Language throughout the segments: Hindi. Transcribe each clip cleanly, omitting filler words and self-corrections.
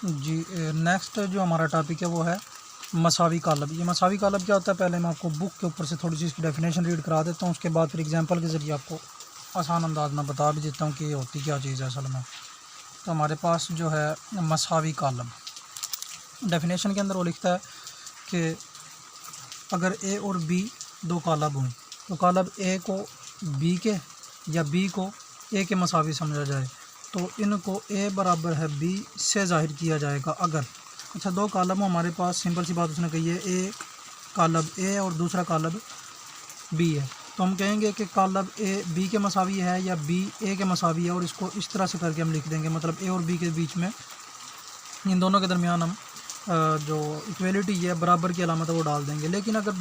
जी नेक्स्ट जो हमारा टॉपिक है वो है मसावी कालब। ये मसावी कालब क्या होता है, पहले मैं आपको बुक के ऊपर से थोड़ी सी इसकी डेफिनेशन रीड करा देता हूँ, उसके बाद फिर एग्जांपल के ज़रिए आपको आसान अंदाज में बता भी देता हूँ कि ये होती क्या चीज़ है असल में। तो हमारे पास जो है मसावी कालब, डेफिनेशन के अंदर वो लिखता है कि अगर ए और बी दो कालब हों तो कालब ए को बी के या बी को ए के मसावी समझा जाए तो इनको ए बराबर है बी से ज़ाहिर किया जाएगा। अगर अच्छा दो कालब हमारे पास, सिंपल सी बात उसने कही है, एक कालब ए और दूसरा कालब बी है, तो हम कहेंगे कि कालब ए बी के मसावी है या बी ए के मसावी है, और इसको इस तरह से करके हम लिख देंगे, मतलब ए और बी के बीच में, इन दोनों के दरमियान हम जो इक्वलिटी है, बराबर की अलामत है वो डाल देंगे। लेकिन अगर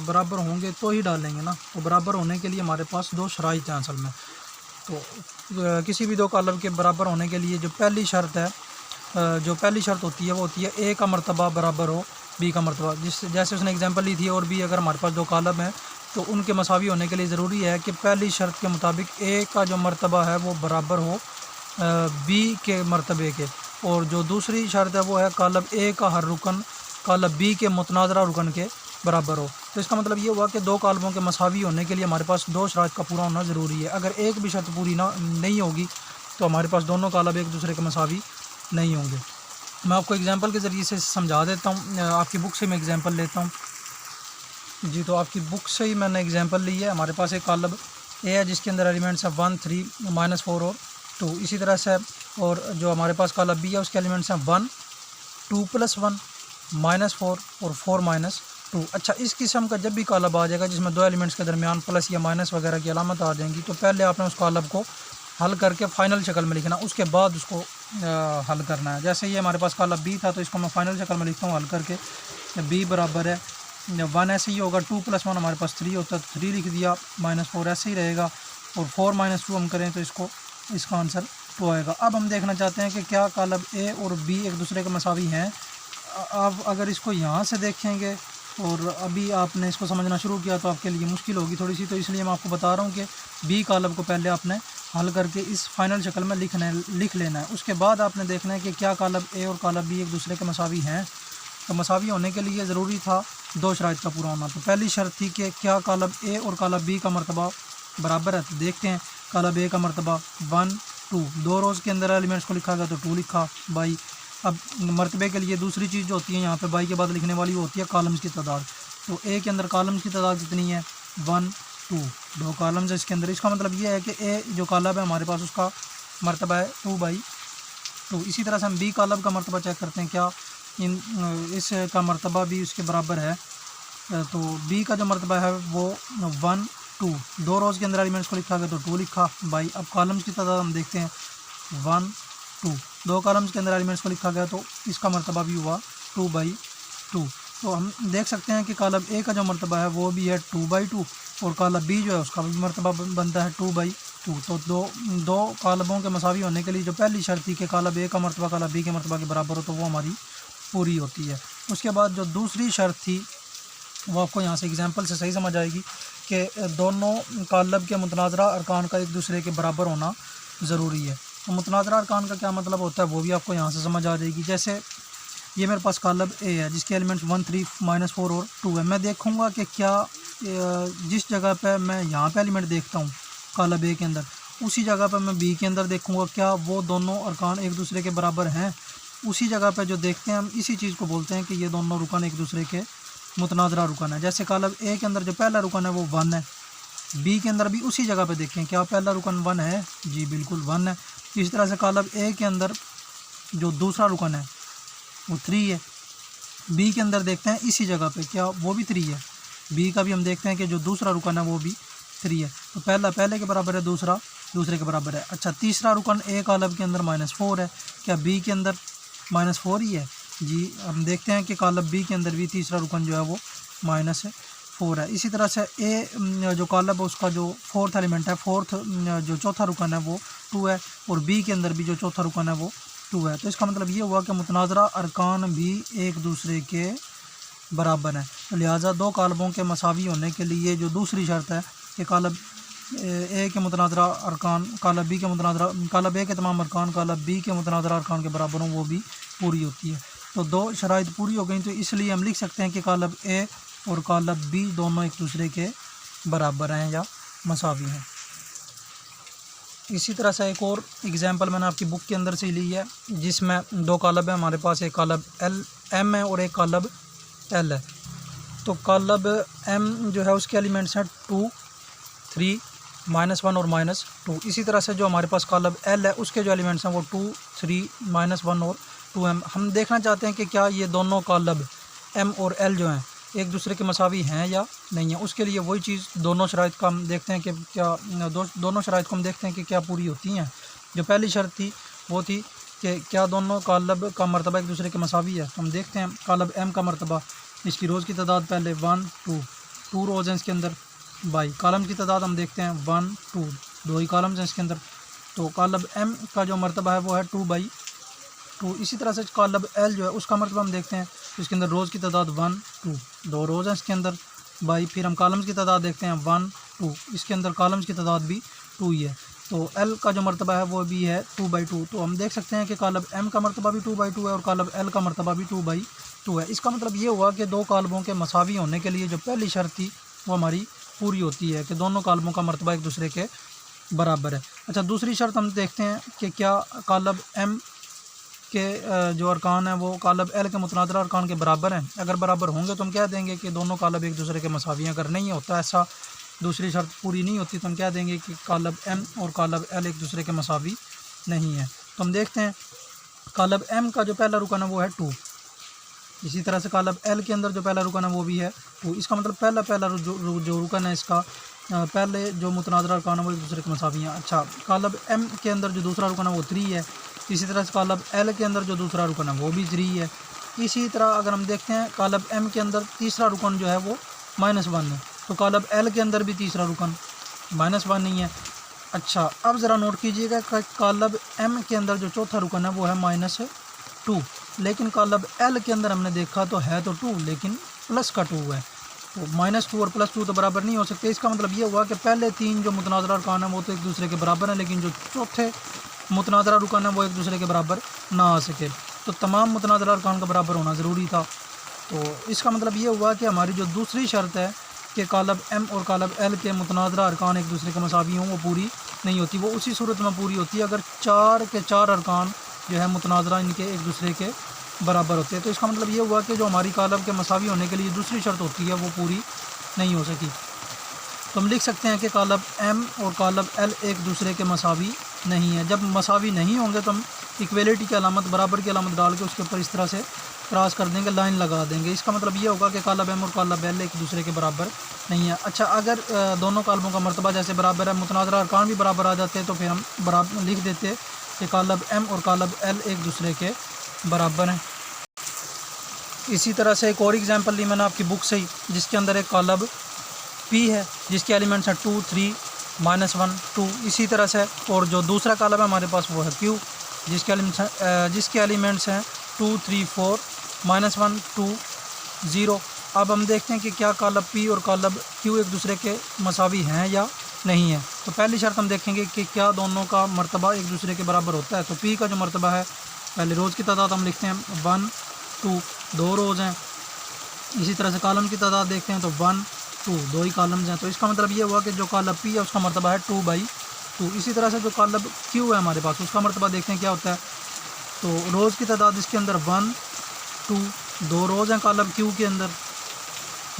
बराबर होंगे तो ही डालेंगे ना, तो बराबर होने के लिए हमारे पास दो शराइत हैं असल में। तो किसी भी दो कालब के बराबर होने के लिए जो पहली शर्त होती है वो होती है ए का मर्तबा बराबर हो बी का मर्तबा। जैसे उसने एग्जांपल ली थी, और भी अगर हमारे पास दो कालब हैं तो उनके मसावी होने के लिए ज़रूरी है कि पहली शर्त के मुताबिक ए का जो मर्तबा है वो बराबर हो बी के मर्तबे के, और जो दूसरी शर्त है वो है कालब ए का हर रुकन कालब बी के मुतनाज़रा रुकन के बराबर हो। तो इसका मतलब ये हुआ कि दो कालबों के मसावी होने के लिए हमारे पास दो शरात का पूरा होना ज़रूरी है। अगर एक भी शर्त पूरी नहीं होगी तो हमारे पास दोनों कालब एक दूसरे के मसावी नहीं होंगे। मैं आपको एग्जांपल के ज़रिए से समझा देता हूँ। आपकी बुक से मैं एग्जांपल लेता हूँ जी। तो आपकी बुक से ही मैंने एग्जांपल ली है। हमारे पास एक कालब ए है जिसके अंदर एलिमेंट्स है 1, 3, -4 और 2। इसी तरह से और जो हमारे पास कालब बी है उसके एलिमेंट्स हैं 1, 2 + 1, -4 और 4 - 2। अच्छा, इस किस्म का जब भी कालब आ जाएगा जिसमें दो एलिमेंट्स के दरमियान प्लस या माइनस वगैरह की अलामत आ जाएंगी, तो पहले आपने उस कालब को हल करके फ़ाइनल शक्ल में लिखना, उसके बाद उसको हल करना है। जैसे ये हमारे पास कालब बी था तो इसको मैं फ़ाइनल शक्ल में लिखता हूँ हल करके, बी बराबर है 1 ऐसे ही होगा, 2 + 1 हमारे पास 3 होता है तो 3 लिख दिया, -4 ऐसे ही रहेगा, और 4 - 2 हम करें तो इसका आंसर 2 आएगा। अब हम देखना चाहते हैं कि क्या कालब ए और बी एक दूसरे के मसावी हैं। अब अगर इसको यहाँ से देखेंगे और अभी आपने इसको समझना शुरू किया तो आपके लिए मुश्किल होगी थोड़ी सी, तो इसलिए मैं आपको बता रहा हूँ कि बी कालब को पहले आपने हल करके इस फाइनल शक्ल में लिख लेना है। उसके बाद आपने देखना है कि क्या कालब ए और कालब बी एक दूसरे के मसावी हैं। तो मसावी होने के लिए ज़रूरी था दो शराइत का पूरा होना। तो पहली शर्त थी कि क्या कालब ए और कालब बी का मर्तबा बराबर है। तो देखते हैं, कालब ए का मर्तबा 1, 2, दो रोज़ के अंदर एलिमेंट्स को लिखा गया तो 2 लिखा बाई। अब मर्तबे के लिए दूसरी चीज़ जो होती है यहाँ पे बाई के बाद लिखने वाली वो होती है कॉलम्स की तादाद। तो ए के अंदर कॉलम्स की तादाद कितनी है 1, 2, दो कॉलम्स है इसके अंदर। इसका मतलब ये है कि ए जो कालब है हमारे पास उसका मर्तबा है 2/2। इसी तरह से हम बी कालब का मर्तबा चेक करते हैं, क्या इसका मर्तबा भी उसके बराबर है। तो बी का जो मर्तबा है वो 1, 2, दो रोज़ के अंदर एलिमेंट्स को लिखा गया तो 2 लिखा बाई। अब कॉलम्स की तादाद हम देखते हैं 1, 2, दो कॉलम्स के अंदर एलिमेंट्स को लिखा गया तो इसका मर्तबा भी हुआ 2/2। तो हम देख सकते हैं कि कालब ए का जो मर्तबा है वो भी है 2/2, और कालब बी जो है उसका भी मर्तबा बनता है 2/2। तो दो कालबों के मसावी होने के लिए जो पहली शर्त थी कि कालब ए का मर्तबा कालब बी के मर्तबा के बराबर हो, तो वो हमारी पूरी होती है। उसके बाद जो दूसरी शर्त थी वो आपको यहाँ से एग्जांपल से सही समझ आएगी कि दोनों कालब के मुतनाज़रा अरकान का एक दूसरे के बराबर होना ज़रूरी है। तो मुतनाज़रा अरकान का क्या मतलब होता है वो भी आपको यहाँ से समझ आ जाएगी। जैसे ये मेरे पास कालब ए है जिसके एलिमेंट्स 1, 3, -4 और 2 है। मैं देखूँगा कि क्या जिस जगह पे मैं यहाँ पे एलिमेंट देखता हूँ कालब ए के अंदर, उसी जगह पे मैं बी के अंदर देखूँगा क्या वो दोनों अरकान एक दूसरे के बराबर हैं। उसी जगह पे जो देखते हैं हम इसी चीज़ को बोलते हैं कि ये दोनों रुकन एक दूसरे के मुतनाज़रा रुकन है। जैसे कालब ए के अंदर जो पहला रुकन है वो 1 है, बी के अंदर भी उसी जगह पे देखें क्या पहला रुकन 1 है, जी बिल्कुल 1 है। इस तरह से कालब ए के अंदर जो दूसरा रुकन है वो 3 है, बी के अंदर देखते हैं इसी जगह पे क्या वो भी 3 है, बी का भी हम देखते हैं कि जो दूसरा रुकन है वो भी 3 है। तो पहला पहले के बराबर है, दूसरा दूसरे के बराबर है। अच्छा, तीसरा रुकन ए कालब के अंदर -4 है, क्या बी के अंदर -4 ही है, जी हम देखते हैं कि कालब बी के अंदर भी तीसरा रुकन जो है वो -4 है। इसी तरह से ए जो कालब है उसका जो फोर्थ एलिमेंट है, फोर्थ जो चौथा रुकन है वो 2 है, और बी के अंदर भी जो चौथा रुकन है वो 2 है। तो इसका मतलब ये हुआ कि मुतनाज़रा अरकान भी एक दूसरे के बराबर हैं। तो लिहाजा दो कालबों के मसावी होने के लिए जो दूसरी शर्त है कि कालब ए के मुतनाज़रा अरकान कालब बी के मुतनाज़रा कालब ए के तमाम अरकान कालब बी के मुतनाज़रा अरकान के बराबर हों, वो भी पूरी होती है। तो दो शराइत पूरी हो गई, तो इसलिए हम लिख सकते हैं कि कालब ए और कालब बी दोनों एक दूसरे के बराबर हैं या मसावी हैं। इसी तरह से एक और एग्जांपल मैंने आपकी बुक के अंदर से ली है, जिसमें दो कालब है हमारे पास, एक कालब एल एम है और एक कालब एल है। तो कालब एम जो है उसके एलिमेंट्स हैं 2, 3, -1 और -2। इसी तरह से जो हमारे पास कालब एल है उसके जो एलिमेंट्स हैं वो 2, 3, -1 और 2m। हम देखना चाहते हैं कि क्या ये दोनों कालब एम और एल जो हैं एक दूसरे के मसावी हैं या नहीं है। उसके लिए वही चीज़ दोनों शराइत का हम देखते हैं कि क्या दोनों शराइत को हम देखते हैं कि क्या पूरी होती हैं। जो पहली शर्त थी वो थी कि क्या दोनों कालब का मरतबा एक दूसरे के मसावी है। हम देखते हैं कालब एम का मरतबा, इसकी रोज़ की तादाद पहले 1, 2 रोज़ हैं इसके अंदर, बाई कालम की तादाद हम देखते हैं 1, 2 दो ही कालम्स हैं इसके अंदर। तो कालब एम का जो मरतबा है वो है 2/2। इसी तरह से कालब एल जो है उसका मरतबा हम देखते हैं, तो इसके अंदर रोज़ की तादाद 1, 2 दो रोज़ हैं इसके अंदर, बाई फिर हम कालम्स की तादाद देखते हैं 1, 2 इसके अंदर कालम्स की तादाद भी 2 ही है। तो एल का जो मरतबा है वो भी है 2/2। तो हम देख सकते हैं कि कालब एम का मरतबा भी 2/2 है और कालब एल का मरतबा भी 2/2 है। इसका मतलब ये हुआ कि दो कालबों के मसावी होने के लिए जो पहली शर्त थी वो हमारी पूरी होती है कि दोनों कालबों का मरतबा एक दूसरे के बराबर है। अच्छा, दूसरी शर्त हम देखते हैं कि क्या कालब एम के जो अरकान हैं वो कालब एल के मुतनाज़िर अरकान के बराबर हैं। अगर बराबर होंगे तो हम कह देंगे कि दोनों कालब एक दूसरे के मसावी हैं। अगर नहीं होता, ऐसा दूसरी शर्त पूरी नहीं होती, तो हम कह देंगे कि कालब एम और कालब एल एक दूसरे के मसावी नहीं है। तो हम देखते हैं कालब एम का जो पहला रुकन है वो है 2। इसी तरह से कालब एल के अंदर जो पहला रुकन है वो भी है 2। इसका मतलब पहला जो रुकन है इसका पहले जो मुतनाज़िर अरकान है वो एक दूसरे के मसावी हैं। अच्छा, कालब एम के अंदर जो दूसरा रुकन है वो 3 है। इसी तरह से कालब एल के अंदर जो दूसरा रुकन है वो भी 3 है। इसी तरह अगर हम देखते हैं कालब एम के अंदर तीसरा रुकन जो है वो -1 है, तो कालब एल के अंदर भी तीसरा रुकन -1 नहीं है। अच्छा, अब ज़रा नोट कीजिएगा कि कालब एम के अंदर जो चौथा रुकन है वो है -2, लेकिन कालब एल के अंदर हमने देखा तो है तो 2 लेकिन प्लस का 2 है। तो -2 और +2 तो बराबर नहीं हो सकते। इसका मतलब ये हुआ कि पहले 3 जो मुतनाज़िर अरकान है वो तो एक दूसरे के बराबर हैं, लेकिन जो चौथे मुतनाज़िर रुकन है वो एक दूसरे के बराबर ना आ सके। तो तमाम मुतनाज़िर अरकान का बराबर होना ज़रूरी था। तो इसका मतलब ये हुआ कि हमारी जो दूसरी शर्त है कि कालब एम और कालब एल के मुतनाज़िर अरकान एक दूसरे के मसावी हों, वो पूरी नहीं होती। वो उसी सूरत में पूरी होती है अगर 4 के 4 अरकान जो है मुतनाज़िर इनके एक दूसरे के बराबर होते हैं। तो इसका मतलब ये हुआ कि जो हमारी कालब के मसावी होने के लिए दूसरी शर्त होती है वो पूरी नहीं हो सकी। तो हम लिख सकते हैं कि कालब एम और कालब एल एक दूसरे के मसावी नहीं है। जब मसावी नहीं होंगे तो हम इक्वलिटी की अलामत, बराबर की अलामत डाल के उसके ऊपर इस तरह से क्रॉस कर देंगे, लाइन लगा देंगे। इसका मतलब ये होगा कि कालब एम और कालब एल एक दूसरे के बराबर नहीं है। अच्छा, अगर दोनों कालबों का मरतबा जैसे बराबर है, मुतनाज़िर अरकान भी बराबर आ जाते हैं, तो फिर हम बराबर लिख देते कि कालब एम और कालब एल एक दूसरे के बराबर हैं। इसी तरह से एक और एग्जांपल ली मैंने आपकी बुक से ही, जिसके अंदर एक कालब पी है जिसके एलिमेंट्स हैं 2, 3, -1, 2। इसी तरह से और जो दूसरा कालब है हमारे पास वो है क्यू, जिसके एलिमेंट्स हैं 2, 3, 4, -1, 2, 0। अब हम देखते हैं कि क्या कालब पी और कालब क्यू एक दूसरे के मसावी हैं या नहीं है। तो पहली शर्त हम देखेंगे कि क्या दोनों का मरतबा एक दूसरे के बराबर होता है। तो पी का जो मरतबा है, पहले रोज़ की तादाद हम लिखते हैं 1, 2 दो रोज़ हैं। इसी तरह से कालम की तादाद देखते हैं तो 1, 2 दो ही कालम्स हैं। तो इसका मतलब ये हुआ कि जो कालब पी है उसका मरतबा है 2/2। इसी तरह से जो कालब क्यू है हमारे पास, उसका मरतबा देखते हैं क्या होता है। तो रोज़ की तादाद इसके अंदर 1, 2 दो रोज़ हैं कालब क्यू के अंदर,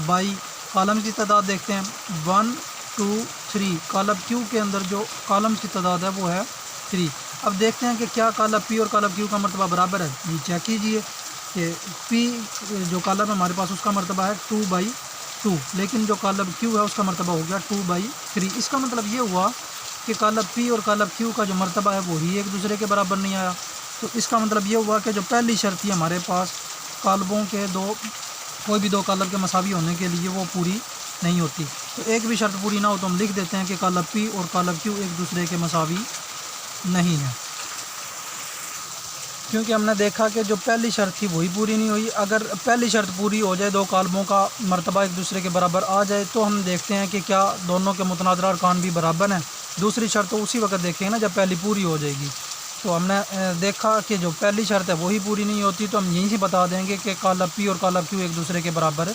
बाई कालम की तादाद देखते हैं 1, 2, 3। कालब क्यू के अंदर जो कालम्स की तादाद है वो है 3। अब देखते हैं कि क्या कालब पी और कालब क्यू का मरतबा बराबर है। ये चेक कीजिए कि पी जो कालब है हमारे पास उसका मरतबा है 2/2, लेकिन जो कालब क्यू है उसका मरतबा हो गया 2/3। इसका मतलब ये हुआ कि कालब पी और कालब क्यू का जो मरतबा है वो ही एक दूसरे के बराबर नहीं आया। तो इसका मतलब ये हुआ कि जो पहली शर्त थी हमारे पास कालबों के कोई भी दो कालब के मसावी होने के लिए वो पूरी नहीं होती। तो एक भी शर्त पूरी ना हो तो हम लिख देते हैं कि कालब पी और कालब क्यू एक दूसरे के मसावी नहीं है, क्योंकि हमने देखा कि जो पहली शर्त थी वही पूरी नहीं हुई। अगर पहली शर्त पूरी हो जाए, दो कालबों का मरतबा एक दूसरे के बराबर आ जाए, तो हम देखते हैं कि क्या दोनों के मुतनाज़िर अरकान भी बराबर हैं। दूसरी शर्त तो उसी वक्त देखेंगे ना जब पहली पूरी हो जाएगी। तो हमने देखा कि जो पहली शर्त है वही पूरी नहीं होती, तो हम यहीं से बता देंगे कि कालब P और कालब Q एक दूसरे के बराबर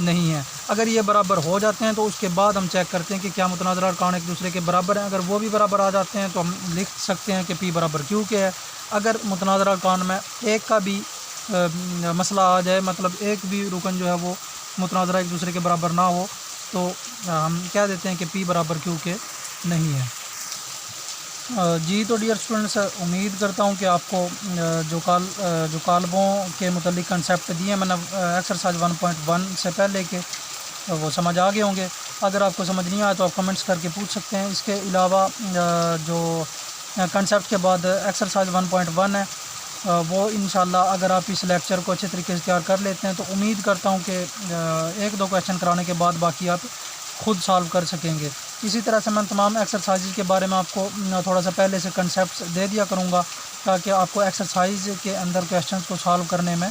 नहीं है। अगर ये बराबर हो जाते हैं तो उसके बाद हम चेक करते हैं कि क्या मुतनाज़िर अरकान एक दूसरे के बराबर हैं। अगर वो भी बराबर आ जाते हैं तो हम लिख सकते हैं कि P बराबर Q के है। अगर मुतनाज़िर अरकान में एक का भी मसला आ जाए, मतलब एक भी रुकन जो है वो मुतनाज़िर एक दूसरे के बराबर ना हो, तो हम कह देते हैं कि P बराबर Q के नहीं है। जी तो डियर स्टूडेंट्स, उम्मीद करता हूँ कि आपको जो कालबों के मुतल्लिक़ कंसेप्ट दिए मैंने एक्सरसाइज 1.1 से पहले के, वो समझ आ गए होंगे। अगर आपको समझ नहीं आया तो आप कमेंट्स करके पूछ सकते हैं। इसके अलावा जो कंसेप्ट के बाद एक्सरसाइज 1.1 है, वो इंशाल्लाह अगर आप इस लेक्चर को अच्छे तरीके से तैयार कर लेते हैं तो उम्मीद करता हूँ कि एक दो क्वेश्चन कराने के बाद बाकी आप खुद सॉल्व कर सकेंगे। इसी तरह से मैं तमाम एक्सरसाइज के बारे में आपको थोड़ा सा पहले से कंसेप्ट दे दिया करूँगा, ताकि आपको एक्सरसाइज के अंदर क्वेश्चन को सॉल्व करने में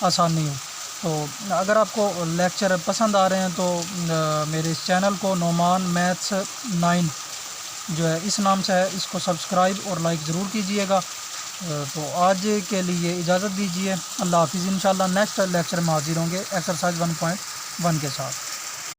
आसानी हो। तो अगर आपको लेक्चर पसंद आ रहे हैं तो मेरे इस चैनल को नोमान मैथ्स 9 जो है इस नाम से है, इसको सब्सक्राइब और लाइक ज़रूर कीजिएगा। तो आज के लिए इजाज़त दीजिए। अल्लाह हाफ़िज़। इंशाल्लाह नेक्स्ट लेक्चर में हाज़िर होंगे एक्सरसाइज 1.1 के साथ।